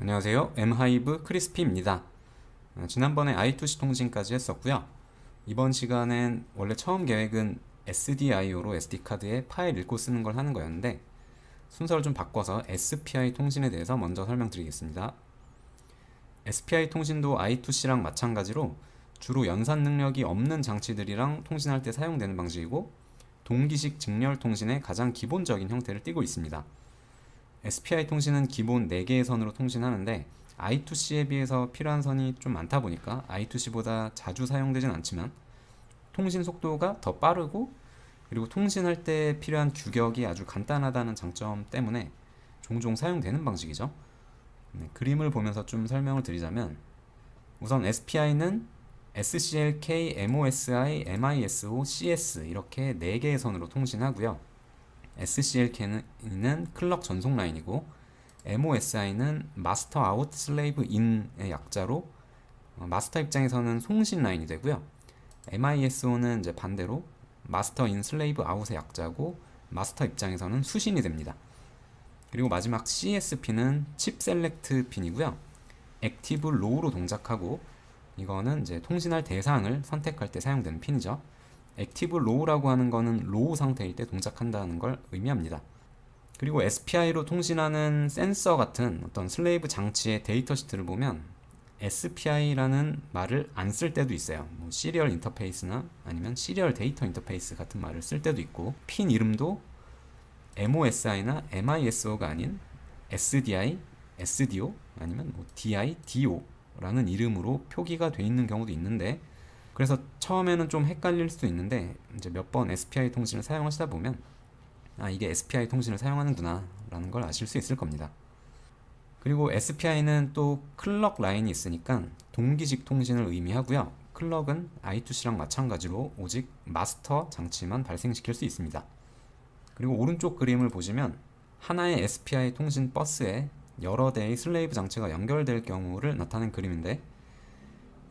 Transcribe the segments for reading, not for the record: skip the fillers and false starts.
안녕하세요. 엠하이브 크리스피입니다. 지난번에 I2C 통신까지 했었고요. 이번 시간엔 원래 처음 계획은 SDIO로 SD카드에 파일 읽고 쓰는 걸 하는 거였는데 순서를 좀 바꿔서 SPI 통신에 대해서 먼저 설명드리겠습니다. SPI 통신도 I2C랑 마찬가지로 주로 연산 능력이 없는 장치들이랑 통신할 때 사용되는 방식이고 동기식 직렬 통신의 가장 기본적인 형태를 띠고 있습니다. SPI 통신은 기본 4개의 선으로 통신하는데 I2C에 비해서 필요한 선이 좀 많다 보니까 I2C보다 자주 사용되진 않지만 통신 속도가 더 빠르고 그리고 통신할 때 필요한 규격이 아주 간단하다는 장점 때문에 종종 사용되는 방식이죠. 그림을 보면서 좀 설명을 드리자면 우선 SPI는 SCLK, MOSI, MISO, CS 이렇게 4개의 선으로 통신하고요. SCLK는 클럭 전송 라인이고 MOSI는 마스터 아웃 슬레이브 인의 약자로 마스터 입장에서는 송신 라인이 되고요. MISO는 이제 반대로 마스터 인 슬레이브 아웃의 약자고 마스터 입장에서는 수신이 됩니다. 그리고 마지막 CSP는 칩 셀렉트 핀이고요. 액티브 로우로 동작하고 이거는 이제 통신할 대상을 선택할 때 사용되는 핀이죠. 액티브 로우라고 하는 거는 로우 상태일 때 동작한다는 걸 의미합니다. 그리고 SPI로 통신하는 센서 같은 어떤 슬레이브 장치의 데이터 시트를 보면 SPI라는 말을 안 쓸 때도 있어요. 뭐 시리얼 인터페이스나 아니면 시리얼 데이터 인터페이스 같은 말을 쓸 때도 있고 핀 이름도 MOSI나 MISO가 아닌 SDI, SDO 아니면 뭐 DI, DO라는 이름으로 표기가 돼 있는 경우도 있는데 그래서 처음에는 좀 헷갈릴 수도 있는데 이제 몇 번 SPI 통신을 사용하시다 보면 이게 SPI 통신을 사용하는구나 라는 걸 아실 수 있을 겁니다. 그리고 SPI는 또 클럭 라인이 있으니까 동기식 통신을 의미하고요. 클럭은 I2C랑 마찬가지로 오직 마스터 장치만 발생시킬 수 있습니다. 그리고 오른쪽 그림을 보시면 하나의 SPI 통신 버스에 여러 대의 슬레이브 장치가 연결될 경우를 나타낸 그림인데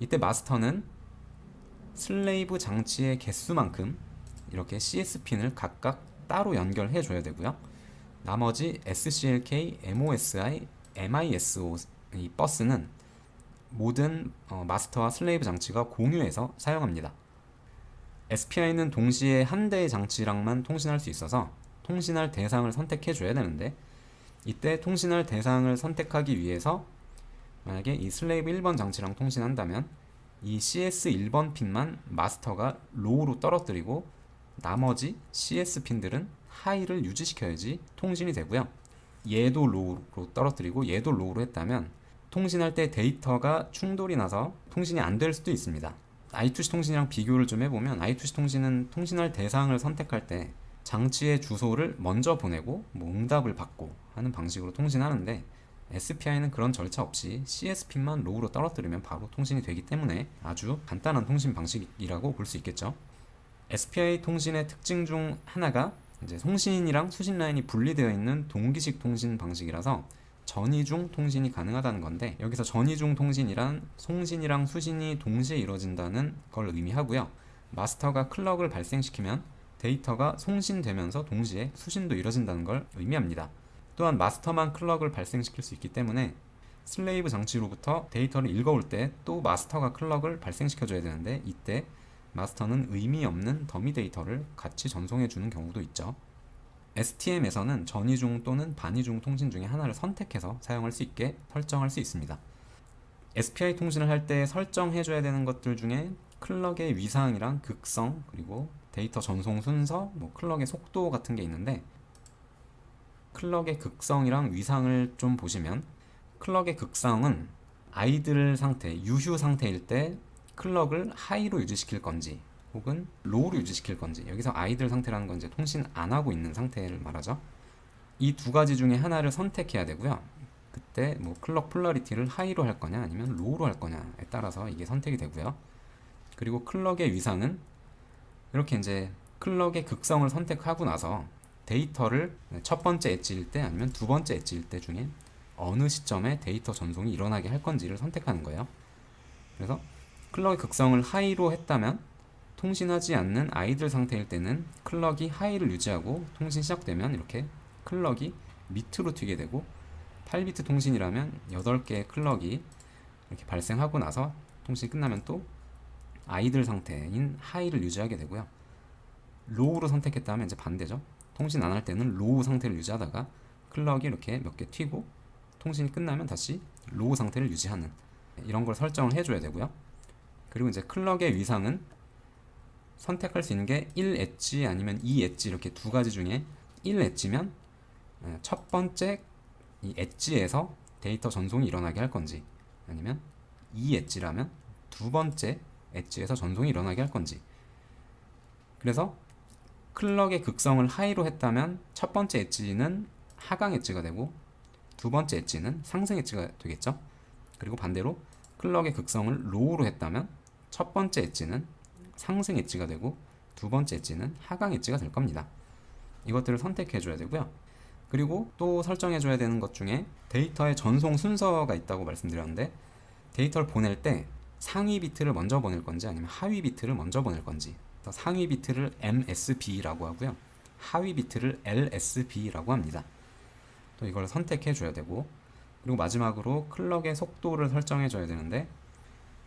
이때 마스터는 슬레이브 장치의 개수만큼 이렇게 CS핀을 각각 따로 연결해 줘야 되고요. 나머지 SCLK, MOSI, MISO 이 버스는 모든 마스터와 슬레이브 장치가 공유해서 사용합니다. SPI는 동시에 한 대의 장치랑만 통신할 수 있어서 통신할 대상을 선택해 줘야 되는데 이때 통신할 대상을 선택하기 위해서 만약에 이 슬레이브 1번 장치랑 통신한다면 이 CS 1번 핀만 마스터가 로우로 떨어뜨리고 나머지 CS 핀들은 하이를 유지시켜야지 통신이 되고요. 얘도 로우로 떨어뜨리고 얘도 로우로 했다면 통신할 때 데이터가 충돌이 나서 통신이 안 될 수도 있습니다. I2C 통신이랑 비교를 좀 해보면 I2C 통신은 통신할 대상을 선택할 때 장치의 주소를 먼저 보내고 뭐 응답을 받고 하는 방식으로 통신하는데 SPI는 그런 절차 없이 CS핀만 로우로 떨어뜨리면 바로 통신이 되기 때문에 아주 간단한 통신 방식이라고 볼 수 있겠죠. SPI 통신의 특징 중 하나가 이제 송신이랑 수신 라인이 분리되어 있는 동기식 통신 방식이라서 전이중 통신이 가능하다는 건데 여기서 전이중 통신이란 송신이랑 수신이 동시에 이루어진다는 걸 의미하고요. 마스터가 클럭을 발생시키면 데이터가 송신되면서 동시에 수신도 이루어진다는 걸 의미합니다. 또한 마스터만 클럭을 발생시킬 수 있기 때문에 슬레이브 장치로부터 데이터를 읽어올 때 또 마스터가 클럭을 발생시켜줘야 되는데 이때 마스터는 의미 없는 더미 데이터를 같이 전송해주는 경우도 있죠. STM에서는 전이중 또는 반이중 통신 중에 하나를 선택해서 사용할 수 있게 설정할 수 있습니다. SPI 통신을 할 때 설정해줘야 되는 것들 중에 클럭의 위상이랑 극성 그리고 데이터 전송 순서, 클럭의 속도 같은 게 있는데 클럭의 극성이랑 위상을 좀 보시면 클럭의 극성은 아이들 상태, 유휴 상태일 때 클럭을 하이로 유지시킬 건지 혹은 로우로 유지시킬 건지 여기서 아이들 상태라는 건 이제 통신 안 하고 있는 상태를 말하죠. 이 두 가지 중에 하나를 선택해야 되고요. 그때 클럭 폴라리티를 하이로 할 거냐 아니면 로우로 할 거냐에 따라서 이게 선택이 되고요. 그리고 클럭의 위상은 이렇게 이제 클럭의 극성을 선택하고 나서 데이터를 첫 번째 엣지일 때 아니면 두 번째 엣지일 때 중에 어느 시점에 데이터 전송이 일어나게 할 건지를 선택하는 거예요. 그래서 클럭의 극성을 하이로 했다면 통신하지 않는 아이들 상태일 때는 클럭이 하이를 유지하고 통신 시작되면 이렇게 클럭이 밑으로 튀게 되고 8비트 통신이라면 8개의 클럭이 이렇게 발생하고 나서 통신이 끝나면 또 아이들 상태인 하이를 유지하게 되고요. 로우로 선택했다면 이제 반대죠. 통신 안 할 때는 로우 상태를 유지하다가 클럭이 이렇게 몇 개 튀고 통신이 끝나면 다시 로우 상태를 유지하는 이런 걸 설정을 해줘야 되고요. 그리고 이제 클럭의 위상은 선택할 수 있는 게 1엣지 아니면 2엣지 이렇게 두 가지 중에 1엣지면 첫 번째 이 엣지에서 데이터 전송이 일어나게 할 건지, 아니면 2엣지라면 두 번째 엣지에서 전송이 일어나게 할 건지. 그래서 클럭의 극성을 하이로 했다면 첫 번째 엣지는 하강 엣지가 되고 두 번째 엣지는 상승 엣지가 되겠죠. 그리고 반대로 클럭의 극성을 로우로 했다면 첫 번째 엣지는 상승 엣지가 되고 두 번째 엣지는 하강 엣지가 될 겁니다. 이것들을 선택해 줘야 되고요. 그리고 또 설정해 줘야 되는 것 중에 데이터의 전송 순서가 있다고 말씀드렸는데, 데이터를 보낼 때 상위 비트를 먼저 보낼 건지 아니면 하위 비트를 먼저 보낼 건지. 상위 비트를 MSB라고 하고요, 하위 비트를 LSB라고 합니다. 또 이걸 선택해 줘야 되고, 그리고 마지막으로 클럭의 속도를 설정해 줘야 되는데,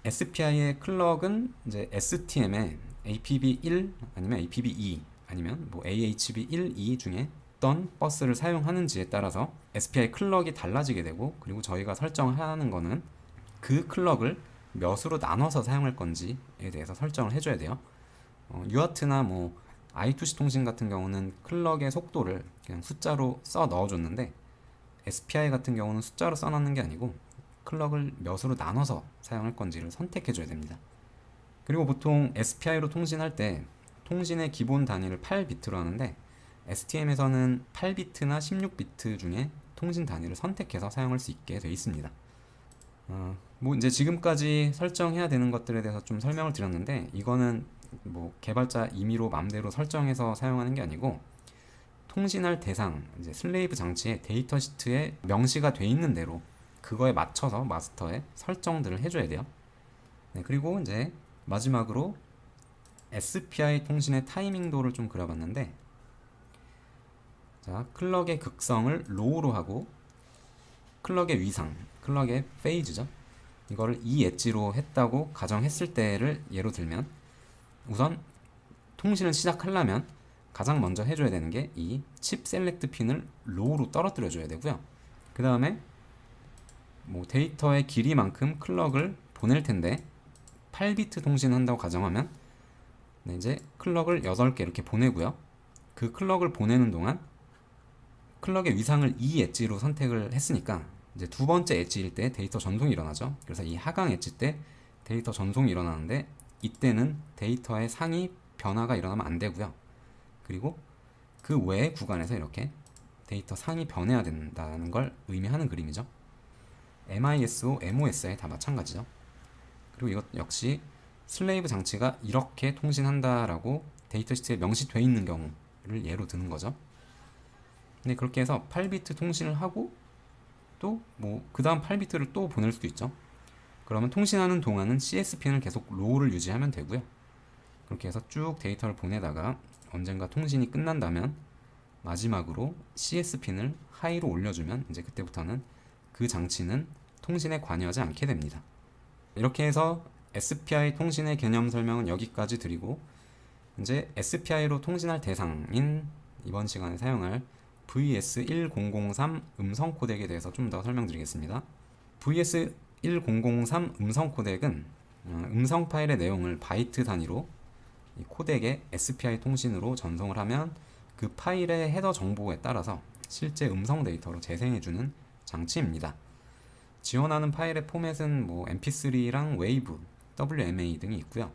SPI의 클럭은 이제 STM에 APB1 아니면 APB2 아니면 뭐 AHB1, 2 중에 어떤 버스를 사용하는지에 따라서 SPI 클럭이 달라지게 되고, 그리고 저희가 설정하는 거는 그 클럭을 몇으로 나눠서 사용할 건지에 대해서 설정을 해줘야 돼요. 유아트나 뭐 I2C 통신 같은 경우는 클럭의 속도를 그냥 숫자로 써 넣어줬는데, SPI 같은 경우는 숫자로 써놓는 게 아니고 클럭을 몇으로 나눠서 사용할 건지를 선택해줘야 됩니다. 그리고 보통 SPI로 통신할 때 통신의 기본 단위를 8비트로 하는데, STM에서는 8비트나 16비트 중에 통신 단위를 선택해서 사용할 수 있게 되어 있습니다. 뭐 이제 지금까지 설정해야 되는 것들에 대해서 좀 설명을 드렸는데, 이거는 뭐 개발자 임의로 맘대로 설정해서 사용하는 게 아니고 통신할 대상, 이제 슬레이브 장치의 데이터 시트에 명시가 돼 있는 대로 그거에 맞춰서 마스터에 설정들을 해줘야 돼요. 네, 그리고 이제 마지막으로 SPI 통신의 타이밍도를 좀 그려봤는데, 자, 클럭의 극성을 로우로 하고 클럭의 위상, 클럭의 페이즈죠. 이거를 2엣지로 했다고 가정했을 때를 예로 들면, 우선 통신을 시작하려면 가장 먼저 해줘야 되는 게 이 칩 셀렉트 핀을 로우로 떨어뜨려 줘야 되고요. 그 다음에 뭐 데이터의 길이만큼 클럭을 보낼 텐데 8비트 통신한다고 가정하면 이제 클럭을 8개 이렇게 보내고요. 그 클럭을 보내는 동안 클럭의 위상을 2엣지로 선택을 했으니까 이제 두 번째 엣지일 때 데이터 전송이 일어나죠. 그래서 이 하강 엣지 때 데이터 전송이 일어나는데, 이때는 데이터의 상위 변화가 일어나면 안 되고요. 그리고 그 외의 구간에서 이렇게 데이터 상이 변해야 된다는 걸 의미하는 그림이죠. MISO, MOSI 다 마찬가지죠. 그리고 이것 역시 슬레이브 장치가 이렇게 통신한다라고 데이터 시트에 명시되어 있는 경우를 예로 드는 거죠. 근데 그렇게 해서 8비트 통신을 하고 또 뭐 그 다음 8비트를 또 보낼 수도 있죠. 그러면 통신하는 동안은 CS핀을 계속 로우를 유지하면 되고요. 그렇게 해서 쭉 데이터를 보내다가 언젠가 통신이 끝난다면 마지막으로 CS핀을 하이로 올려주면 이제 그때부터는 그 장치는 통신에 관여하지 않게 됩니다. 이렇게 해서 SPI 통신의 개념 설명은 여기까지 드리고, 이제 SPI로 통신할 대상인 이번 시간에 사용할 VS1003 음성 코덱에 대해서 좀 더 설명드리겠습니다. VS1003 음성 코덱은 음성 파일의 내용을 바이트 단위로 이 코덱의 SPI 통신으로 전송을 하면 그 파일의 헤더 정보에 따라서 실제 음성 데이터로 재생해주는 장치입니다. 지원하는 파일의 포맷은 뭐 mp3랑 웨이브, WMA 등이 있고요.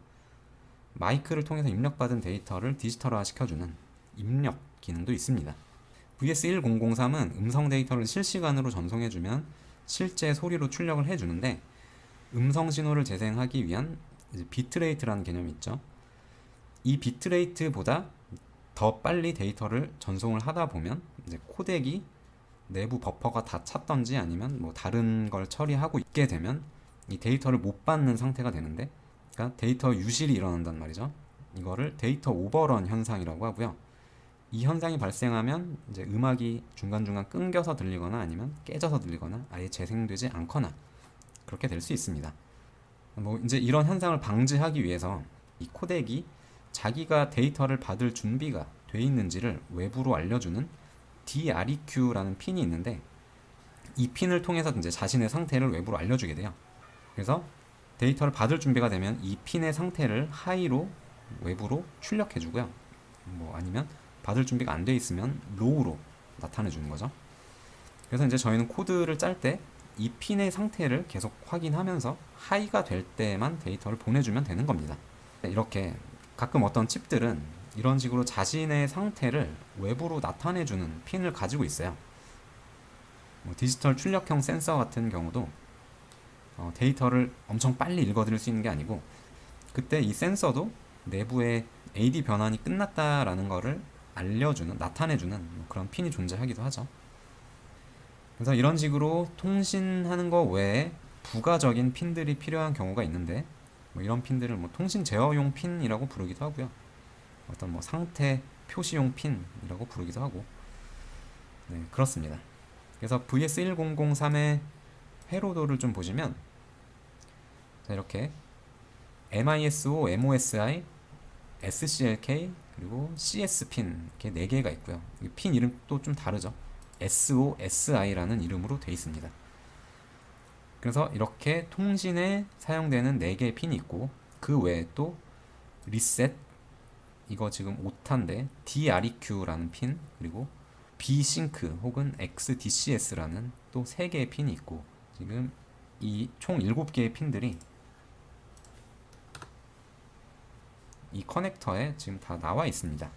마이크를 통해서 입력받은 데이터를 디지털화 시켜주는 입력 기능도 있습니다. VS1003은 음성 데이터를 실시간으로 전송해주면 실제 소리로 출력을 해주는데, 음성 신호를 재생하기 위한 이제 비트레이트라는 개념이 있죠. 이 비트레이트보다 더 빨리 데이터를 전송을 하다 보면 이제 코덱이 내부 버퍼가 다 찼던지 아니면 뭐 다른 걸 처리하고 있게 되면 이 데이터를 못 받는 상태가 되는데, 그러니까 데이터 유실이 일어난단 말이죠. 이거를 데이터 오버런 현상이라고 하고요. 이 현상이 발생하면 이제 음악이 중간중간 끊겨서 들리거나 아니면 깨져서 들리거나 아예 재생되지 않거나 그렇게 될 수 있습니다. 뭐 이제 이런 현상을 방지하기 위해서 이 코덱이 자기가 데이터를 받을 준비가 돼 있는지를 외부로 알려주는 DREQ라는 핀이 있는데, 이 핀을 통해서 이제 자신의 상태를 외부로 알려주게 돼요. 그래서 데이터를 받을 준비가 되면 이 핀의 상태를 하이로 외부로 출력해주고요. 뭐 아니면 받을 준비가 안 돼 있으면 로우로 나타내 주는 거죠. 그래서 이제 저희는 코드를 짤 때 이 핀의 상태를 계속 확인하면서 하이가 될 때만 데이터를 보내주면 되는 겁니다. 이렇게 가끔 어떤 칩들은 이런 식으로 자신의 상태를 외부로 나타내주는 핀을 가지고 있어요. 뭐 디지털 출력형 센서 같은 경우도 데이터를 엄청 빨리 읽어드릴 수 있는 게 아니고, 그때 이 센서도 내부에 AD 변환이 끝났다라는 거를 알려주는, 나타내주는 그런 핀이 존재하기도 하죠. 그래서 이런 식으로 통신하는 거 외에 부가적인 핀들이 필요한 경우가 있는데, 뭐 이런 핀들을 뭐 통신 제어용 핀이라고 부르기도 하고요. 어떤 뭐 상태 표시용 핀이라고 부르기도 하고, 네, 그렇습니다. 그래서 VS1003의 회로도를 좀 보시면, 자, 이렇게 MISO, MOSI, SCLK, 그리고 CS 핀 이렇게 4개가 있고요. 핀 이름도 좀 다르죠. SOSI라는 이름으로 되어 있습니다. 그래서 이렇게 통신에 사용되는 4개의 핀이 있고, 그 외에 또 리셋, 이거 지금 오타인데 DREQ라는 핀, 그리고 B싱크 혹은 XDCS라는 또 3개의 핀이 있고, 지금 이 총 7개의 핀들이 이 커넥터에 지금 다 나와 있습니다.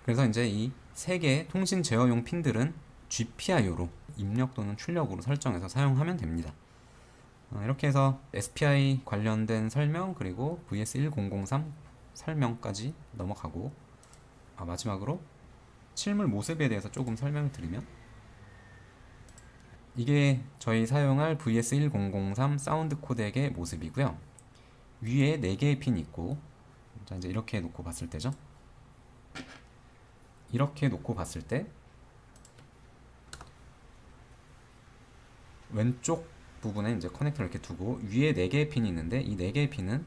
그래서 이제 이 3개의 통신 제어용 핀들은 GPIO로 입력 또는 출력으로 설정해서 사용하면 됩니다. 이렇게 해서 SPI 관련된 설명, 그리고 VS1003 설명까지 넘어가고, 마지막으로 실물 모습에 대해서 조금 설명을 드리면, 이게 저희 사용할 VS1003 사운드 코덱의 모습이고요. 위에 4개의 핀이 있고, 자, 이제 이렇게 놓고 봤을 때죠. 이렇게 놓고 봤을 때 왼쪽 부분에 이제 커넥터를 이렇게 두고 위에 4개의 핀이 있는데, 이 4개의 핀은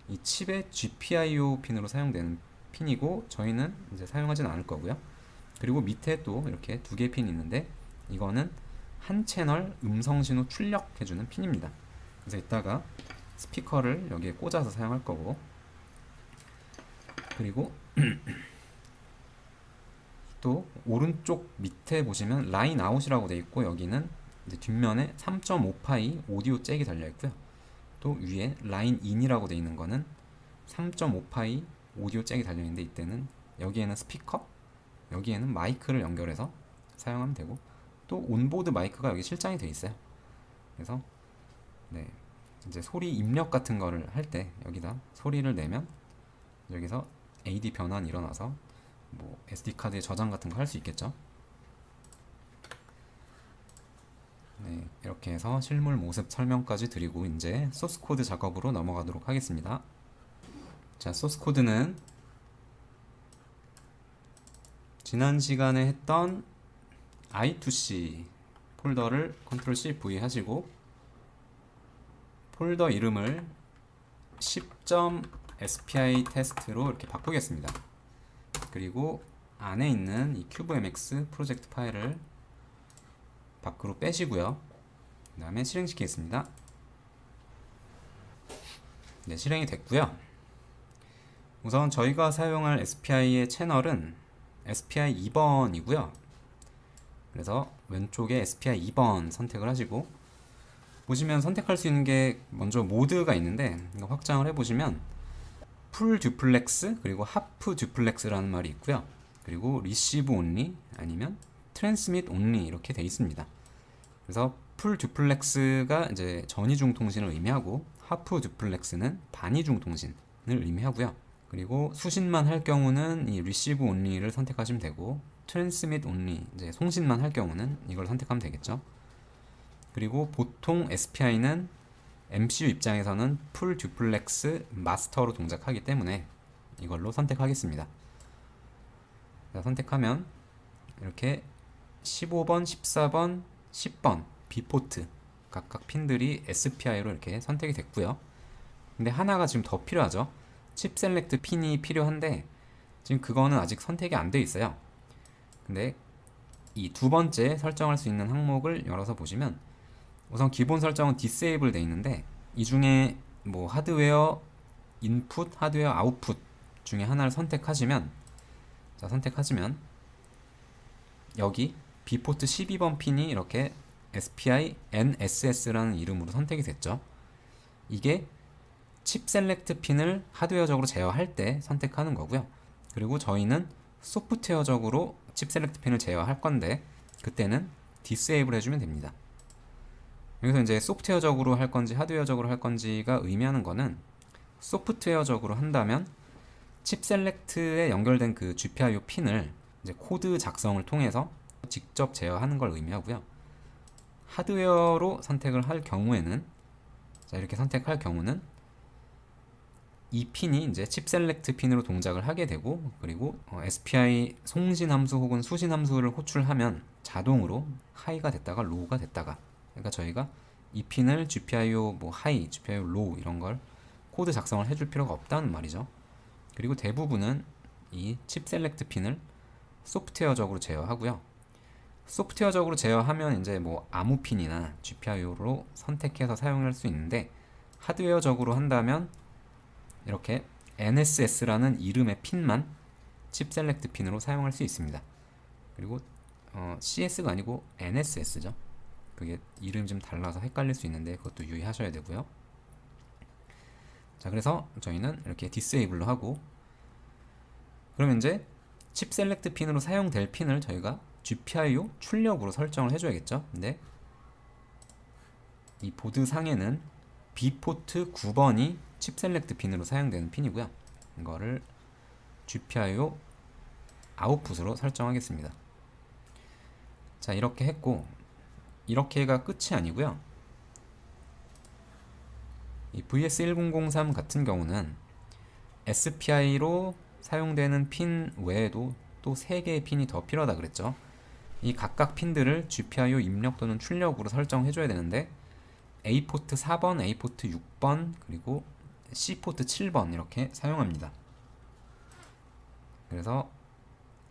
이 칩의 GPIO 핀으로 사용되는 핀이고, 저희는 이제 사용하지는 않을 거고요. 그리고 밑에 또 이렇게 2개의 핀이 있는데, 이거는 한 채널 음성 신호 출력해주는 핀입니다. 그래서 이따가 스피커를 여기에 꽂아서 사용할 거고, 그리고 또 오른쪽 밑에 보시면 라인 아웃이라고 되어 있고, 여기는 이제 뒷면에 3.5파이 오디오 잭이 달려 있고요. 또 위에 라인 인이라고 되어 있는 거는 3.5파이 오디오 잭이 달려 있는데, 이때는 여기에는 스피커, 여기에는 마이크를 연결해서 사용하면 되고, 또 온보드 마이크가 여기 실장이 되어 있어요. 그래서 네, 이제 소리 입력 같은 거를 할 때 여기다 소리를 내면 여기서 AD 변환이 일어나서 뭐 SD 카드에 저장 같은 거 할 수 있겠죠. 네, 이렇게 해서 실물 모습 설명까지 드리고 이제 소스 코드 작업으로 넘어가도록 하겠습니다. 자, 소스 코드는 지난 시간에 했던 I2C 폴더를 컨트롤 C V 하시고, 폴더 이름을 10.spi 테스트로 이렇게 바꾸겠습니다. 그리고 안에 있는 이 CubeMX 프로젝트 파일을 밖으로 빼시고요. 그 다음에 실행시키겠습니다. 네, 실행이 됐고요. 우선 저희가 사용할 SPI의 채널은 SPI 2번이고요. 그래서 왼쪽에 SPI 2번 선택을 하시고, 보시면 선택할 수 있는 게 먼저 모드가 있는데, 이거 확장을 해보시면 풀 듀플렉스 그리고 하프 듀플렉스라는 말이 있고요. 그리고 리시브 온리 아니면 트랜스밋 온리 이렇게 돼 있습니다. 그래서 풀 듀플렉스가 이제 전이중 통신을 의미하고, 하프 듀플렉스는 반이중 통신을 의미하고요. 그리고 수신만 할 경우는 이 리시브 온리를 선택하시면 되고, 트랜스밋 온리 이제 송신만 할 경우는 이걸 선택하면 되겠죠. 그리고 보통 SPI는 MCU 입장에서는 풀 듀플렉스 마스터로 동작하기 때문에 이걸로 선택하겠습니다. 자, 선택하면 이렇게 15번, 14번, 10번 B포트 각각 핀들이 SPI로 이렇게 선택이 됐고요. 근데 하나가 지금 더 필요하죠. 칩 셀렉트 핀이 필요한데 지금 그거는 아직 선택이 안 돼 있어요. 근데 이 두 번째 설정할 수 있는 항목을 열어서 보시면 우선 기본 설정은 디세이블 돼 있는데 이 중에 뭐 하드웨어 인풋, 하드웨어 아웃풋 중에 하나를 선택하시면, 자, 선택하시면 여기 B포트 12번 핀이 이렇게 SPI NSS라는 이름으로 선택이 됐죠. 이게 칩 셀렉트 핀을 하드웨어적으로 제어할 때 선택하는 거고요. 그리고 저희는 소프트웨어적으로 칩 셀렉트 핀을 제어할 건데 그때는 디세이블 해주면 됩니다. 여기서 이제 소프트웨어적으로 할 건지 하드웨어적으로 할 건지가 의미하는 거는, 소프트웨어적으로 한다면 칩 셀렉트에 연결된 그 GPIO 핀을 이제 코드 작성을 통해서 직접 제어하는 걸 의미하고요. 하드웨어로 선택을 할 경우에는, 자, 이렇게 선택할 경우는 이 핀이 이제 칩 셀렉트 핀으로 동작을 하게 되고, 그리고 SPI 송신 함수 혹은 수신 함수를 호출하면 자동으로 하이가 됐다가 로우가 됐다가, 그러니까 저희가 이 핀을 GPIO 뭐 하이, GPIO 로우 이런 걸 코드 작성을 해줄 필요가 없다는 말이죠. 그리고 대부분은 이 칩 셀렉트 핀을 소프트웨어적으로 제어하고요. 소프트웨어적으로 제어하면 이제 뭐 아무 핀이나 GPIO로 선택해서 사용할 수 있는데, 하드웨어적으로 한다면 이렇게 NSS라는 이름의 핀만 칩 셀렉트 핀으로 사용할 수 있습니다. 그리고 CS가 아니고 NSS죠. 그게 이름이 좀 달라서 헷갈릴 수 있는데 그것도 유의하셔야 되고요. 자, 그래서 저희는 이렇게 디세이블로 하고, 그러면 이제 칩 셀렉트 핀으로 사용될 핀을 저희가 GPIO 출력으로 설정을 해줘야겠죠. 근데 이 보드 상에는 B포트 9번이 칩 셀렉트 핀으로 사용되는 핀이고요. 이거를 GPIO 아웃풋으로 설정하겠습니다. 자, 이렇게 했고, 이렇게가 끝이 아니고요. 이 VS1003 같은 경우는 SPI로 사용되는 핀 외에도 또 3개의 핀이 더 필요하다 그랬죠. 이 각각 핀들을 GPIO 입력 또는 출력으로 설정해 줘야 되는데, A포트 4번, A포트 6번, 그리고 C포트 7번 이렇게 사용합니다. 그래서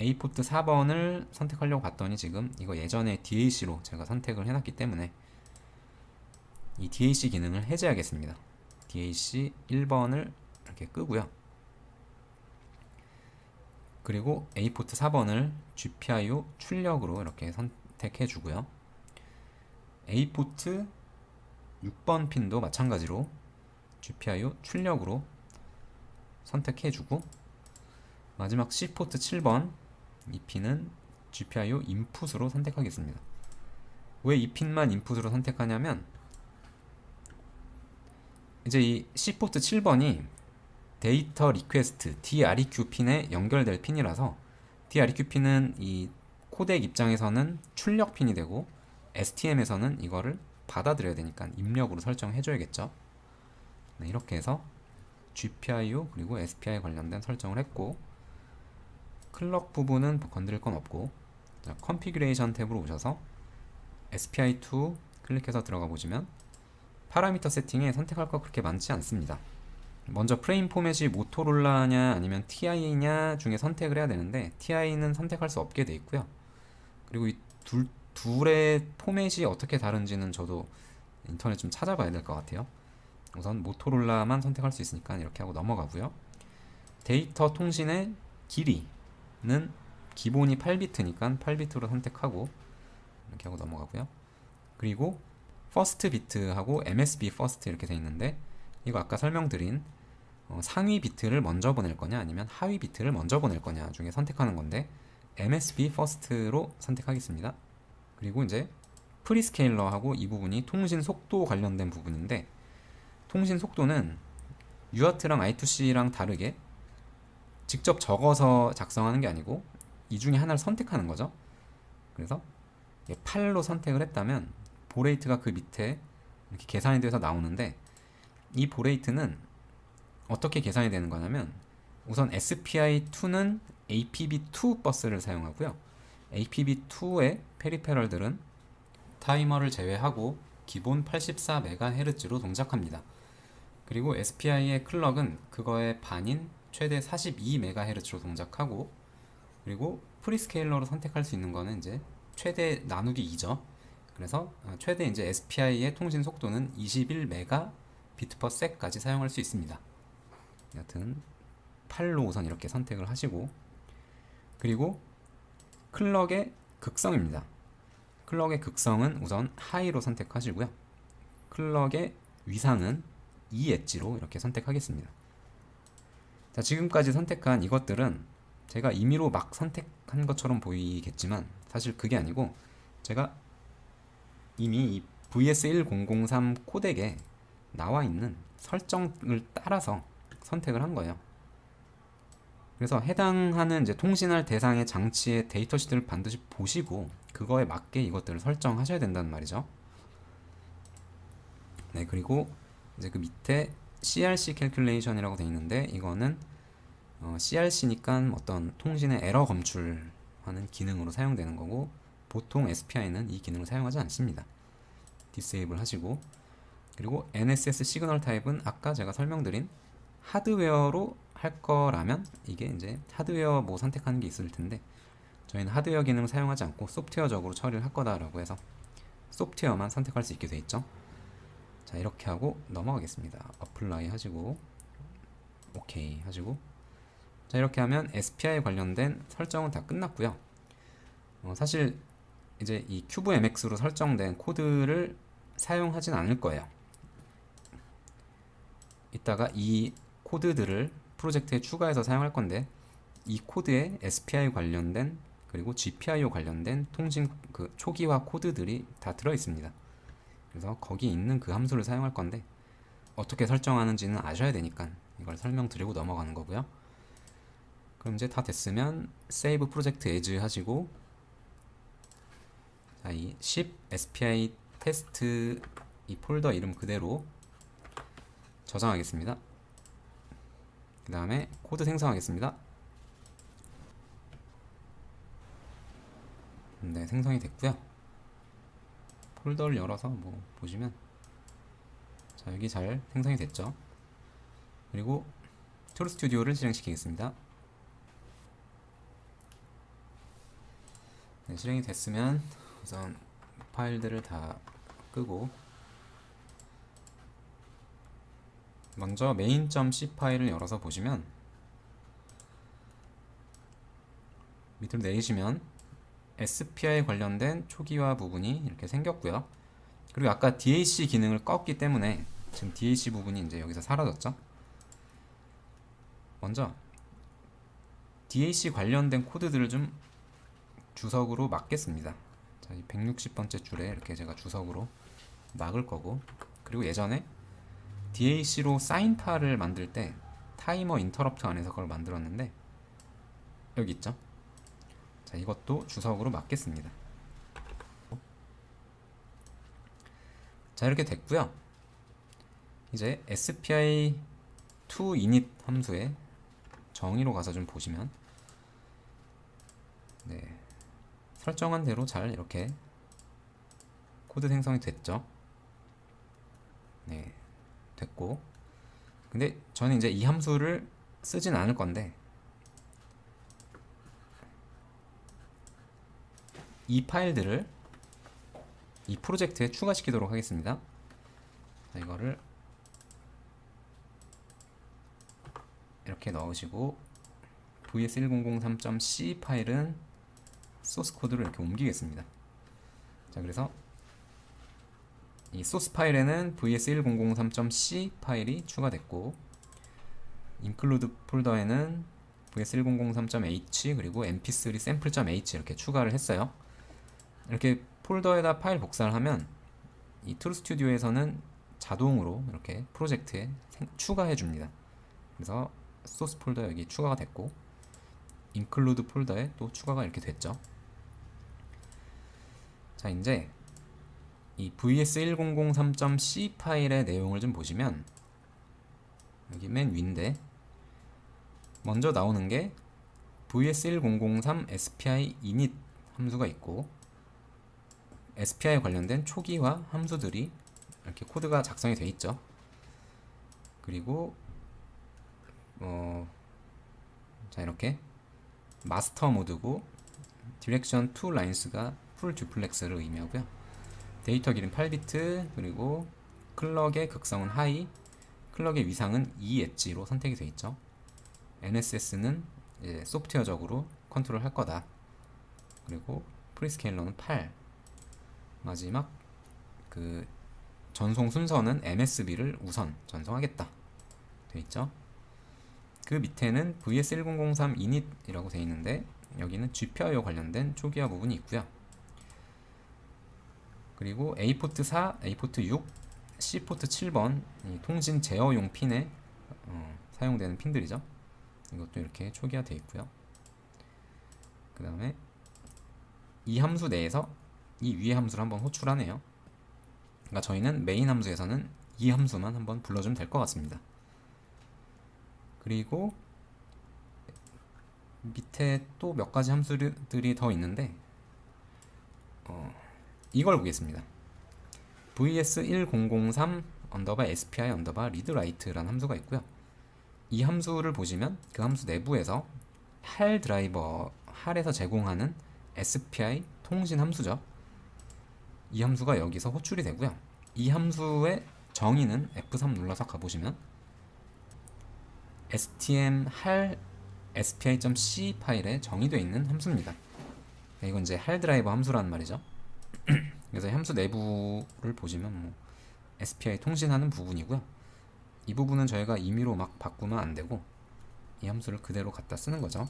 A포트 4번을 선택하려고 봤더니 지금 이거 예전에 DAC로 제가 선택을 해놨기 때문에 이 DAC 기능을 해제하겠습니다. DAC 1번을 이렇게 끄고요. 그리고 A포트 4번을 GPIO 출력으로 이렇게 선택해 주고요. A포트 6번 핀도 마찬가지로 GPIO 출력으로 선택해 주고, 마지막 C포트 7번 이 핀은 GPIO 인풋으로 선택하겠습니다. 왜 이 핀만 인풋으로 선택하냐면, 이제 이 C포트 7번이 데이터 리퀘스트 DREQ 핀에 연결될 핀이라서, DREQ 핀은 이 코덱 입장에서는 출력 핀이 되고 STM에서는 이거를 받아들여야 되니까 입력으로 설정해 줘야겠죠. 네, 이렇게 해서 GPIO 그리고 SPI 관련된 설정을 했고, 클럭 부분은 건드릴 건 없고, 자, 컨피규레이션 탭으로 오셔서 SPI2 클릭해서 들어가 보시면 파라미터 세팅에 선택할 거 그렇게 많지 않습니다. 먼저 프레임 포맷이 모토롤라냐 아니면 TI냐 중에 선택을 해야 되는데, TI는 선택할 수 없게 돼 있고요. 그리고 이 둘의 포맷이 어떻게 다른지는 저도 인터넷 좀 찾아봐야 될 것 같아요. 우선 모토롤라만 선택할 수 있으니까 이렇게 하고 넘어가고요. 데이터 통신의 길이는 기본이 8비트니까 8비트로 선택하고 이렇게 하고 넘어가고요. 그리고 퍼스트 비트하고 MSB 퍼스트 이렇게 돼 있는데, 이거 아까 설명드린 상위 비트를 먼저 보낼 거냐 아니면 하위 비트를 먼저 보낼 거냐 중에 선택하는 건데, MSB 퍼스트로 선택하겠습니다. 그리고 이제 프리스케일러하고 이 부분이 통신 속도 관련된 부분인데, 통신 속도는 UART랑 I2C랑 다르게 직접 적어서 작성하는 게 아니고 이 중에 하나를 선택하는 거죠. 그래서 8로 선택을 했다면 보레이트가 그 밑에 이렇게 계산이 돼서 나오는데, 이 보레이트는 어떻게 계산이 되는 거냐면 우선 SPI2는 APB2 버스를 사용하고요. APB2의 페리페럴들은 타이머를 제외하고 기본 84MHz로 동작합니다. 그리고 SPI의 클럭은 그거의 반인 최대 42MHz로 동작하고, 그리고 프리스케일러로 선택할 수 있는 거는 이제 최대 나누기 2죠. 그래서 최대 이제 SPI의 통신 속도는 21MB/s까지 사용할 수 있습니다. 여튼 8로 우선 이렇게 선택을 하시고, 그리고 클럭의 극성입니다. 클럭의 극성은 우선 하이로 선택하시고요. 클럭의 위상은 2 엣지로 이렇게 선택하겠습니다. 자, 지금까지 선택한 이것들은 제가 임의로 막 선택한 것처럼 보이겠지만 사실 그게 아니고, 제가 이미 이 VS1003 코덱에 나와 있는 설정을 따라서 선택을 한 거예요. 그래서 해당하는 이제 통신할 대상의 장치의 데이터시트를 반드시 보시고 그거에 맞게 이것들을 설정하셔야 된다는 말이죠. 네, 그리고 이제 그 밑에 CRC 캘큘레이션이라고 되어 있는데, 이거는 CRC니까 어떤 통신의 에러 검출하는 기능으로 사용되는 거고, 보통 SPI는 이 기능을 사용하지 않습니다. 디세이블 하시고, 그리고 NSS 시그널 타입은 아까 제가 설명드린 하드웨어로 할 거라면 이게 이제 하드웨어 뭐 선택하는 게 있을 텐데, 저희는 하드웨어 기능을 사용하지 않고 소프트웨어적으로 처리를 할 거다라고 해서 소프트웨어만 선택할 수 있게 돼 있죠. 자, 이렇게 하고 넘어가겠습니다. 어플라이 하시고 오케이 하시고, 자, 이렇게 하면 SPI 관련된 설정은 다 끝났고요. 사실 이제 이 큐브MX로 설정된 코드를 사용하진 않을 거예요. 이따가 이 코드들을 프로젝트에 추가해서 사용할 건데, 이 코드에 SPI 관련된 그리고 GPIO 관련된 통신 그 초기화 코드들이 다 들어 있습니다. 그래서 거기 있는 그 함수를 사용할 건데, 어떻게 설정하는지는 아셔야 되니까 이걸 설명드리고 넘어가는 거고요. 그럼 이제 다 됐으면 Save Project As 하시고, 자, 이 ship SPI 테스트 이 폴더 이름 그대로 저장하겠습니다. 그 다음에 코드 생성하겠습니다. 네, 생성이 됐고요. 폴더를 열어서 뭐 보시면, 자, 여기 잘 생성이 됐죠. 그리고 툴 스튜디오를 실행시키겠습니다. 네, 실행이 됐으면 우선 파일들을 다 끄고, 먼저 main.c 파일을 열어서 보시면, 밑으로 내리시면 SPI 관련된 초기화 부분이 이렇게 생겼고요. 그리고 아까 DAC 기능을 껐기 때문에 지금 DAC 부분이 이제 여기서 사라졌죠. 먼저 DAC 관련된 코드들을 좀 주석으로 막겠습니다. 자, 이 160번째 줄에 이렇게 제가 주석으로 막을 거고, 그리고 예전에 DAC로 사인파를 만들 때 타이머 인터럽트 안에서 그걸 만들었는데 여기 있죠. 자, 이것도 주석으로 막겠습니다. 자, 이렇게 됐고요. 이제 SPI2 init 함수의 정의로 가서 좀 보시면, 네, 설정한 대로 잘 이렇게 코드 생성이 됐죠. 네, 됐고, 근데 저는 이제 이 함수를 쓰진 않을 건데, 이 파일들을 이 프로젝트에 추가시키도록 하겠습니다. 자, 이거를 이렇게 넣으시고, vs1003.c 파일은 소스 코드로 이렇게 옮기겠습니다. 자, 그래서 이 소스 파일에는 vs1003.c 파일이 추가됐고, include 폴더에는 vs1003.h 그리고 mp3 sample.h 이렇게 추가를 했어요. 이렇게 폴더에다 파일 복사를 하면 이 툴 스튜디오에서는 자동으로 이렇게 프로젝트에 추가해 줍니다. 그래서 소스 폴더 여기 추가가 됐고, include 폴더에 또 추가가 이렇게 됐죠. 자, 이제 이 vs1003.c 파일의 내용을 좀 보시면, 여기 맨 위인데 먼저 나오는 게 vs1003 SPI init 함수가 있고, SPI에 관련된 초기화 함수들이 이렇게 코드가 작성이 되어 있죠. 그리고 자, 이렇게 마스터 모드고 디렉션 투 라인스가 풀 듀플렉스를 의미하고요. 데이터 길이는 8비트, 그리고 클럭의 극성은 하이, 클럭의 위상은 E 엣지로 선택이 되어 있죠. NSS는 소프트웨어적으로 컨트롤 할 거다. 그리고 프리스케일러는 8. 마지막 그 전송 순서는 MSB를 우선 전송하겠다 되어 있죠. 그 밑에는 VS1003 init이라고 되어 있는데, 여기는 GPIO 관련된 초기화 부분이 있고요. 그리고 A포트 4, A포트 6, C포트 7번 이 통신 제어용 핀에 사용되는 핀들이죠. 이것도 이렇게 초기화 되어 있고요. 그 다음에 이 함수 내에서 이 위의 함수를 한번 호출하네요. 그러니까 저희는 메인 함수에서는 이 함수만 한번 불러주면 될 것 같습니다. 그리고 밑에 또 몇 가지 함수들이 더 있는데, 이걸 보겠습니다. vs1003 언더바 SPI 언더바 리드라이트라는 함수가 있고요. 이 함수를 보시면 그 함수 내부에서 HAL 드라이버, HAL에서 제공하는 SPI 통신 함수죠. 이 함수가 여기서 호출이 되고요. 이 함수의 정의는 F3 눌러서 가보시면 stm HAL spi.c 파일에 정의되어 있는 함수입니다. 이건 이제 HAL 드라이버 함수라는 말이죠. 그래서 함수 내부를 보시면 SPI 통신하는 부분이고요. 이 부분은 저희가 임의로 막 바꾸면 안 되고 이 함수를 그대로 갖다 쓰는 거죠.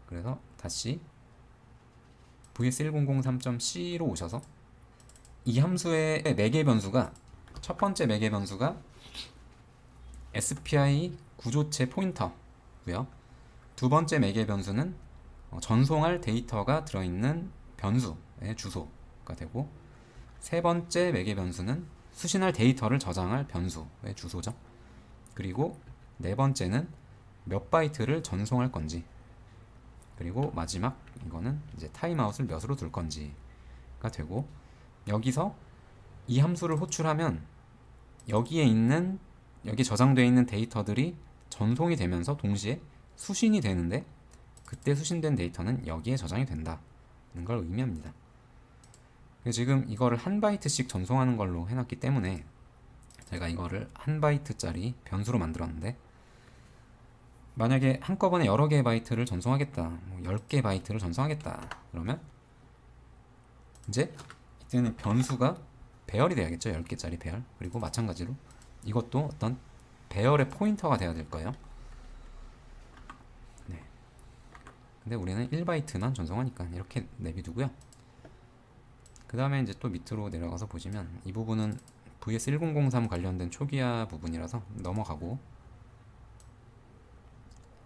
그래서 다시 vs1003.c로 오셔서 이 함수의 매개 변수가, 첫 번째 매개 변수가 SPI 구조체 포인터고요. 두 번째 매개 변수는 전송할 데이터가 들어있는 변수의 주소가 되고, 세 번째 매개 변수는 수신할 데이터를 저장할 변수의 주소죠. 그리고 네 번째는 몇 바이트를 전송할 건지, 그리고 마지막 이거는 이제 타임아웃을 몇으로 둘 건지가 되고, 여기서 이 함수를 호출하면 여기 저장되어 있는 데이터들이 전송이 되면서 동시에 수신이 되는데, 그때 수신된 데이터는 여기에 저장이 된다는 걸 의미합니다. 지금 이거를 한 바이트씩 전송하는 걸로 해놨기 때문에 제가 이거를 한 바이트짜리 변수로 만들었는데, 만약에 한꺼번에 여러 개의 바이트를 전송하겠다, 10개 바이트를 전송하겠다 그러면 이제 이때는 변수가 배열이 돼야겠죠. 10개짜리 배열. 그리고 마찬가지로 이것도 어떤 배열의 포인터가 돼야 될 거예요. 네. 근데 우리는 1바이트만 전송하니까 이렇게 내비두고요. 그 다음에 이제 또 밑으로 내려가서 보시면 이 부분은 VS1003 관련된 초기화 부분이라서 넘어가고,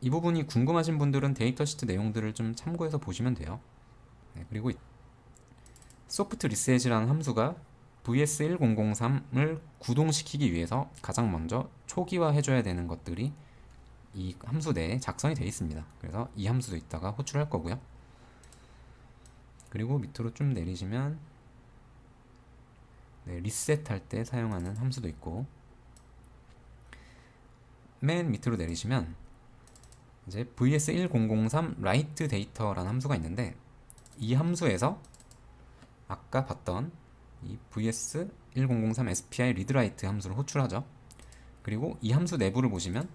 이 부분이 궁금하신 분들은 데이터 시트 내용들을 좀 참고해서 보시면 돼요. 네, 그리고 소프트 리셋이라는 함수가 VS1003을 구동시키기 위해서 가장 먼저 초기화 해줘야 되는 것들이 이 함수 내에 작성이 되어 있습니다. 그래서 이 함수도 이따가 호출할 거고요. 그리고 밑으로 좀 내리시면 리셋할 때 사용하는 함수도 있고, 맨 밑으로 내리시면 이제 vs1003 write data라는 함수가 있는데, 이 함수에서 아까 봤던 이 vs1003 spi readwrite 함수를 호출하죠. 그리고 이 함수 내부를 보시면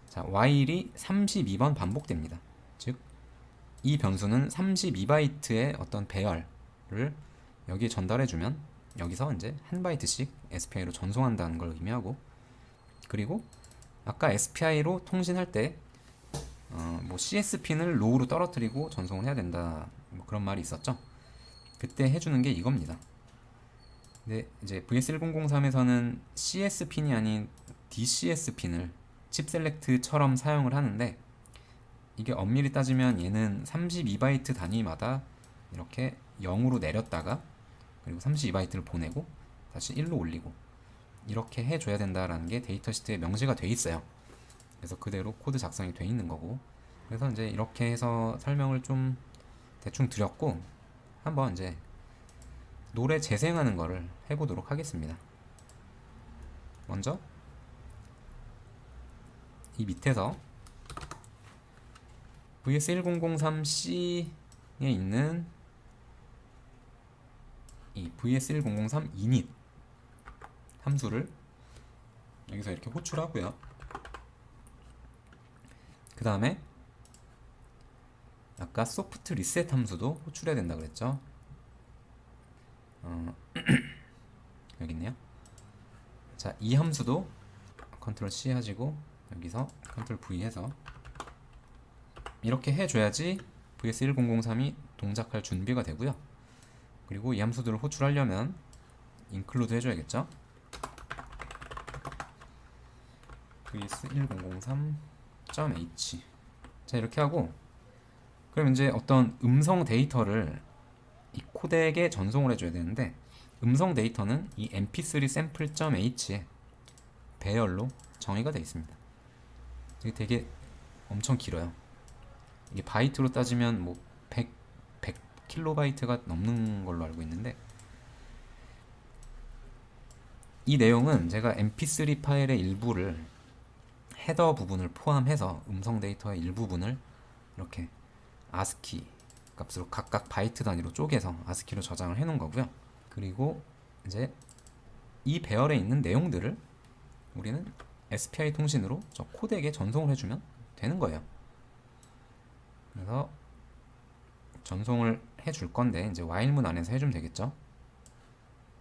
자, while이 32번 반복됩니다. 즉 이 변수는 32바이트의 어떤 배열을 여기에 전달해주면 여기서 이제 한 바이트씩 SPI로 전송한다는 걸 의미하고, 그리고 아까 SPI로 통신할 때 CS핀을 로우로 떨어뜨리고 전송을 해야 된다, 그런 말이 있었죠. 그때 해주는 게 이겁니다. 근데 이제 VS1003에서는 CS핀이 아닌 DCS핀을 칩 셀렉트처럼 사용을 하는데, 이게 엄밀히 따지면 얘는 32바이트 단위마다 이렇게 0으로 내렸다가 그리고 32바이트를 보내고 다시 1로 올리고 이렇게 해줘야 된다라는 게 데이터 시트에 명시가 돼 있어요. 그래서 그대로 코드 작성이 돼 있는 거고. 그래서 이제 이렇게 해서 설명을 좀 대충 드렸고, 한번 이제 노래 재생하는 거를 해보도록 하겠습니다. 먼저 이 밑에서 VS1003C에 있는 이 VS1003 init 함수를 여기서 이렇게 호출하고요. 그 다음에 아까 소프트 리셋 함수도 호출해야 된다 그랬죠. 여기 있네요. 자, 이 함수도 컨트롤 C 하시고 여기서 컨트롤 V 해서 이렇게 해줘야지 VS1003이 동작할 준비가 되고요. 그리고 이 함수들을 호출하려면 include 해줘야겠죠. vs1003.h. 자, 이렇게 하고, 그럼 이제 어떤 음성 데이터를 이 코덱에 전송을 해줘야 되는데, 음성 데이터는 이 mp3 sample.h에 배열로 정의가 되어 있습니다. 이게 되게 엄청 길어요. 이게 바이트로 따지면 뭐 100킬로바이트가 넘는 걸로 알고 있는데, 이 내용은 제가 mp3 파일의 일부를 헤더 부분을 포함해서 음성 데이터의 일부분을 이렇게 ASCII 값으로 각각 바이트 단위로 쪼개서 ASCII로 저장을 해 놓은 거고요. 그리고 이제 이 배열에 있는 내용들을 우리는 SPI 통신으로 저 코덱에 전송을 해주면 되는 거예요. 그래서 전송을 해줄 건데, 이제 while문 안에서 해주면 되겠죠.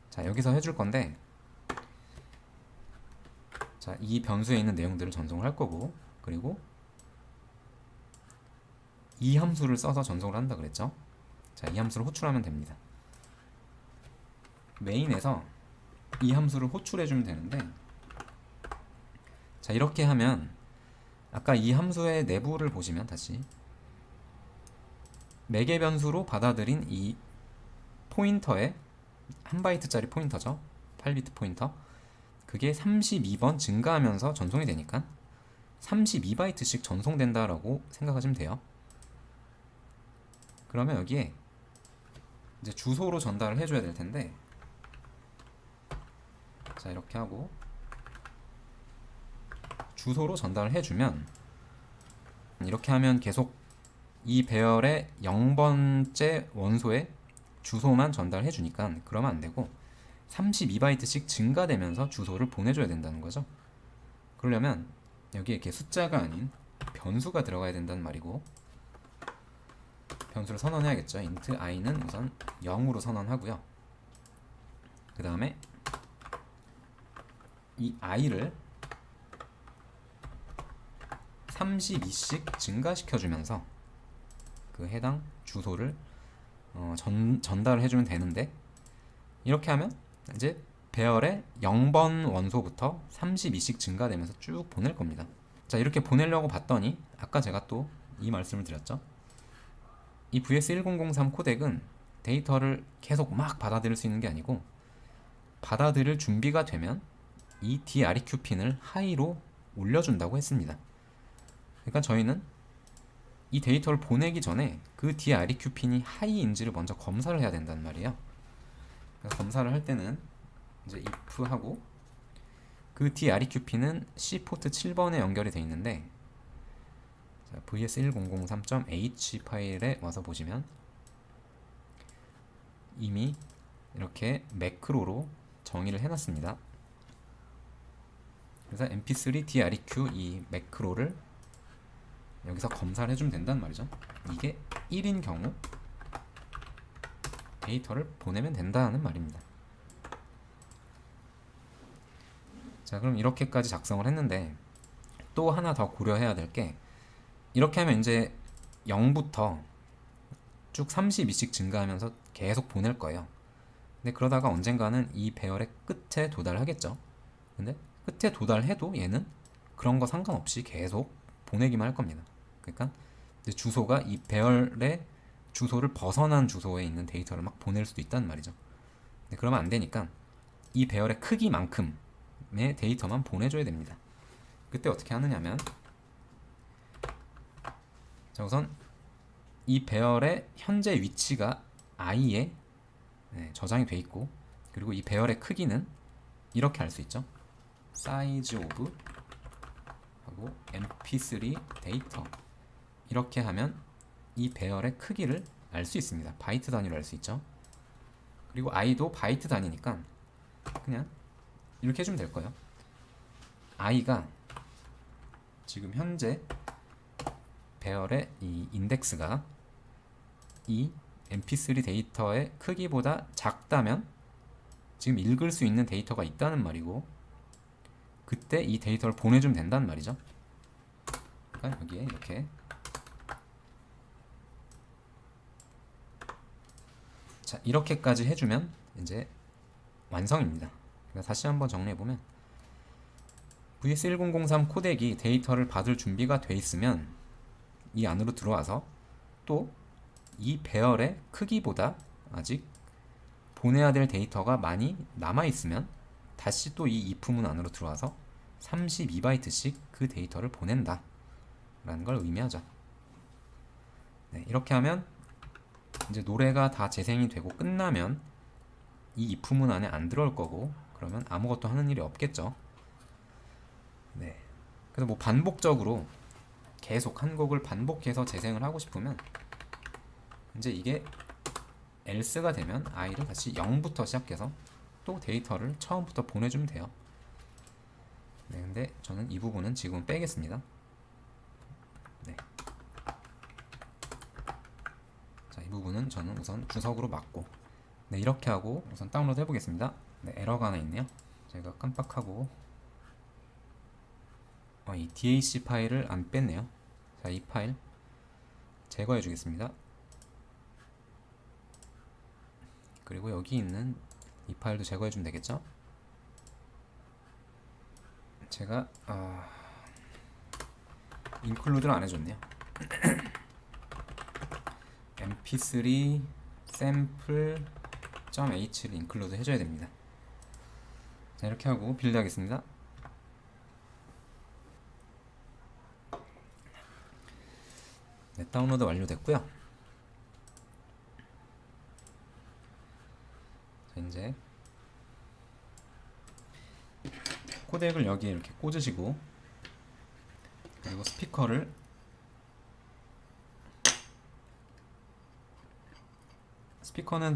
자, 여기서 해줄 건데, 자, 이 변수에 있는 내용들을 전송을 할 거고, 그리고 이 함수를 써서 전송을 한다 그랬죠. 자, 이 함수를 호출하면 됩니다. 메인에서 이 함수를 호출해주면 되는데, 자, 이렇게 하면 아까 이 함수의 내부를 보시면 다시 매개 변수로 받아들인 이 포인터에 1바이트짜리 포인터죠. 8비트 포인터. 그게 32번 증가하면서 전송이 되니까 32바이트씩 전송된다라고 생각하시면 돼요. 그러면 여기에 이제 주소로 전달을 해줘야 될 텐데, 자, 이렇게 하고 주소로 전달을 해주면, 이렇게 하면 계속 이 배열의 0번째 원소의 주소만 전달해 주니까 그러면 안 되고 32바이트씩 증가되면서 주소를 보내줘야 된다는 거죠. 그러려면 여기에 이렇게 숫자가 아닌 변수가 들어가야 된다는 말이고, 변수를 선언해야겠죠. int i는 우선 0으로 선언하고요. 그 다음에 이 i를 32씩 증가시켜주면서 그 해당 주소를 전달을 해주면 되는데, 이렇게 하면 이제 배열의 0번 원소부터 32씩 증가되면서 쭉 보낼 겁니다. 자, 이렇게 보내려고 봤더니 아까 제가 또 이 말씀을 드렸죠. 이 VS1003 코덱은 데이터를 계속 막 받아들일 수 있는 게 아니고, 받아들일 준비가 되면 이 DREQ 핀을 하이로 올려준다고 했습니다. 그러니까 저희는 이 데이터를 보내기 전에 그 DREQ 핀이 하이인지를 먼저 검사를 해야 된다는 말이에요. 그래서 검사를 할 때는 이제 if 하고, 그 DREQ 핀은 C 포트 7번에 연결이 되어 있는데, 자, vs1003.h 파일에 와서 보시면 이미 이렇게 매크로로 정의를 해놨습니다. 그래서 mp3 dreq 이 매크로를 여기서 검사를 해주면 된다는 말이죠. 이게 1인 경우 데이터를 보내면 된다는 말입니다. 자, 그럼 이렇게까지 작성을 했는데 또 하나 더 고려해야 될 게, 이렇게 하면 이제 0부터 쭉 32씩 증가하면서 계속 보낼 거예요. 근데 그러다가 언젠가는 이 배열의 끝에 도달하겠죠. 근데 끝에 도달해도 얘는 그런 거 상관없이 계속 보내기만 할 겁니다. 그러니까 이제 주소가 이 배열의 주소를 벗어난 주소에 있는 데이터를 막 보낼 수도 있다는 말이죠. 근데 그러면 안 되니까 이 배열의 크기만큼의 데이터만 보내줘야 됩니다. 그때 어떻게 하느냐면 자, 우선 이 배열의 현재 위치가 i에 저장이 돼 있고, 그리고 이 배열의 크기는 이렇게 알 수 있죠. size of 하고 mp3 데이터, 이렇게 하면 이 배열의 크기를 알 수 있습니다. 바이트 단위로 알 수 있죠. 그리고 i도 바이트 단위니까 그냥 이렇게 해주면 될 거예요. i가 지금 현재 배열의 이 인덱스가 이 mp3 데이터의 크기보다 작다면 지금 읽을 수 있는 데이터가 있다는 말이고, 그때 이 데이터를 보내주면 된다는 말이죠. 그러니까 여기에 이렇게 자, 이렇게까지 해주면 이제 완성입니다. 다시 한번 정리해보면 VS1003 코덱이 데이터를 받을 준비가 돼 있으면 이 안으로 들어와서 또 이 배열의 크기보다 아직 보내야 될 데이터가 많이 남아있으면 다시 또 이 if문 안으로 들어와서 32바이트씩 그 데이터를 보낸다 라는 걸 의미하죠. 네, 이렇게 하면 이제 노래가 다 재생이 되고 끝나면 이 if문 안에 안 들어올 거고, 그러면 아무것도 하는 일이 없겠죠. 네. 그래서 뭐 반복적으로 계속 한 곡을 반복해서 재생을 하고 싶으면 이제 이게 else가 되면 i를 다시 0부터 시작해서 또 데이터를 처음부터 보내주면 돼요. 네, 근데 저는 이 부분은 지금 빼겠습니다. 네. 자, 이 부분은 저는 우선 주석으로 막고, 네, 이렇게 하고 우선 다운로드 해보겠습니다. 네, 에러가 하나 있네요. 제가 깜빡하고 이 DAC 파일을 안 뺐네요. 자, 이 파일 제거해 주겠습니다. 그리고 여기 있는 이 파일도 제거해 주면 되겠죠? 제가 include를 안 해줬네요. mp3 sample.h를 include 해줘야 됩니다. 자, 이렇게 하고 빌드 하겠습니다. 네, 다운로드 완료됐고요. 자, 이제 코덱을 여기에 이렇게 꽂으시고, 그리고 스피커는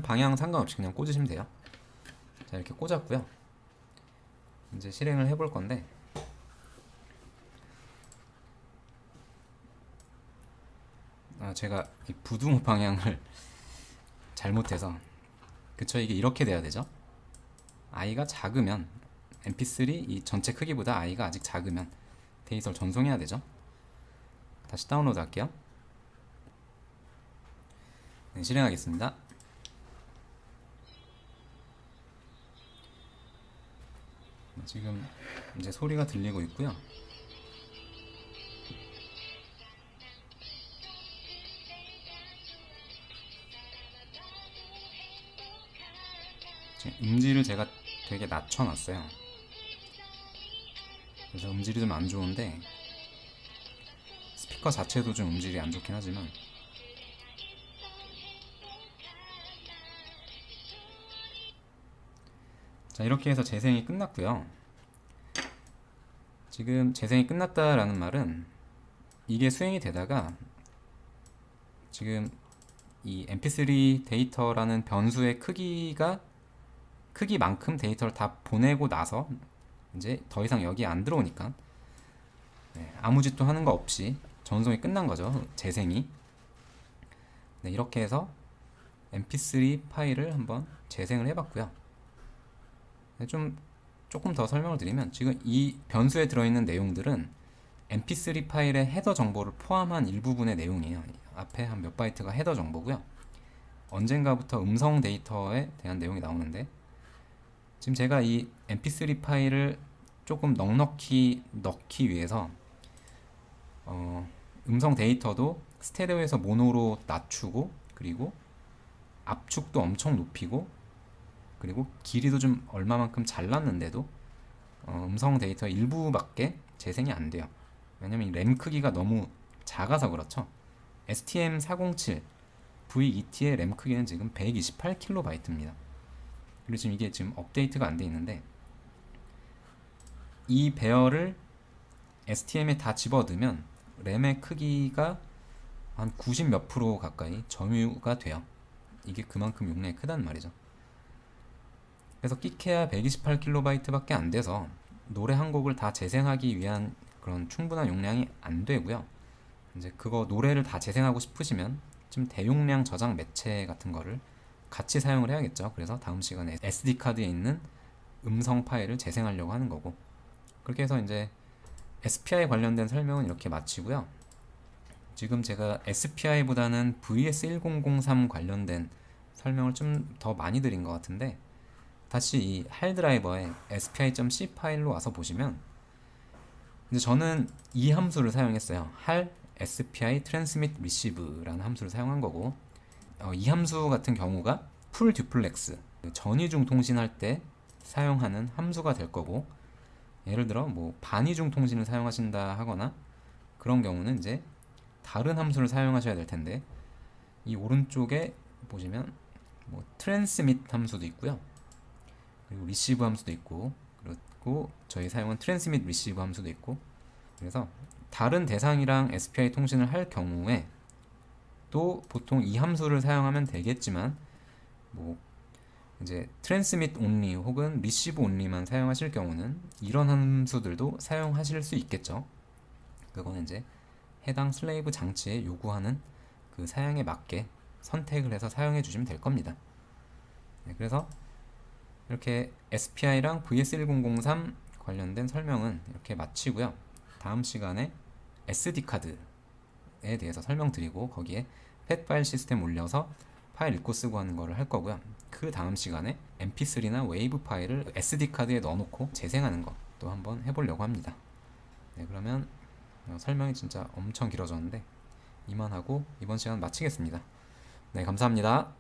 방향 상관없이 그냥 꽂으시면 돼요. 자, 이렇게 꽂았고요. 이제 실행을 해볼 건데, 제가 이 부두모 방향을 잘못해서, 그쵸, 이게 이렇게 돼야 되죠. i가 작으면 mp3 이 전체 크기보다 i가 아직 작으면 데이터를 전송해야 되죠. 다시 다운로드 할게요. 네, 실행하겠습니다. 지금 이제 소리가 들리고 있고요. 음질을 제가 되게 낮춰놨어요. 그래서 음질이 좀 안 좋은데, 스피커 자체도 좀 음질이 안 좋긴 하지만, 자, 이렇게 해서 재생이 끝났고요. 지금 재생이 끝났다라는 말은 이게 수행이 되다가 지금 이 mp3 데이터라는 변수의 크기만큼 데이터를 다 보내고 나서 이제 더 이상 여기에 안 들어오니까, 네, 아무 짓도 하는 거 없이 전송이 끝난 거죠. 재생이. 네, 이렇게 해서 mp3 파일을 한번 재생을 해봤고요. 네, 조금 더 설명을 드리면, 지금 이 변수에 들어있는 내용들은 mp3 파일의 헤더 정보를 포함한 일부분의 내용이에요. 앞에 한 몇 바이트가 헤더 정보고요. 언젠가부터 음성 데이터에 대한 내용이 나오는데, 지금 제가 이 mp3 파일을 조금 넉넉히 넣기 위해서 음성 데이터도 스테레오에서 모노로 낮추고, 그리고 압축도 엄청 높이고, 그리고 길이도 좀 얼마만큼 잘랐는데도 음성 데이터 일부밖에 재생이 안 돼요. 왜냐면 이 램 크기가 너무 작아서 그렇죠. STM407 VET의 램 크기는 지금 128KB입니다. 그리고 지금 이게 지금 업데이트가 안 돼 있는데, 이 배열을 STM에 다 집어넣으면 램의 크기가 한 90 몇 프로 가까이 점유가 돼요. 이게 그만큼 용량이 크단 말이죠. 그래서 끼케야 128KB 밖에 안 돼서 노래 한 곡을 다 재생하기 위한 그런 충분한 용량이 안 되고요. 이제 그거 노래를 다 재생하고 싶으시면 좀 대용량 저장 매체 같은 거를 같이 사용을 해야겠죠. 그래서 다음 시간에 SD 카드에 있는 음성 파일을 재생하려고 하는 거고, 그렇게 해서 이제 SPI 관련된 설명은 이렇게 마치고요. 지금 제가 SPI보다는 VS1003 관련된 설명을 좀 더 많이 드린 것 같은데, 다시 이 할 드라이버에 spi.c 파일로 와서 보시면, 이제 저는 이 함수를 사용했어요. 할 spi transmit receive라는 함수를 사용한 거고, 이 함수 같은 경우가 풀 듀플렉스, 전이중 통신할 때 사용하는 함수가 될 거고, 예를 들어 뭐 반이중 통신을 사용하신다 하거나 그런 경우는 이제 다른 함수를 사용하셔야 될 텐데, 이 오른쪽에 보시면 뭐 트랜스밋 함수도 있고요, 그리고 리시브 함수도 있고, 그리고 저희 사용한 트랜스밋 리시브 함수도 있고, 그래서 다른 대상이랑 SPI 통신을 할 경우에 또 보통 이 함수를 사용하면 되겠지만, 뭐 이제 트랜스밋 온리 혹은 리시브 온리만 사용하실 경우는 이런 함수들도 사용하실 수 있겠죠. 그거는 이제 해당 슬레이브 장치에 요구하는 그 사양에 맞게 선택을 해서 사용해 주시면 될 겁니다. 네, 그래서 이렇게 SPI랑 VS1003 관련된 설명은 이렇게 마치고요. 다음 시간에 SD 카드에 대해서 설명드리고, 거기에 팻 파일 시스템 올려서 파일 읽고 쓰고 하는 거를 할 거고요. 그 다음 시간에 mp3나 웨이브 파일을 SD 카드에 넣어놓고 재생하는 것도 한번 해보려고 합니다. 네, 그러면 설명이 진짜 엄청 길어졌는데 이만 하고 이번 시간 마치겠습니다. 네, 감사합니다.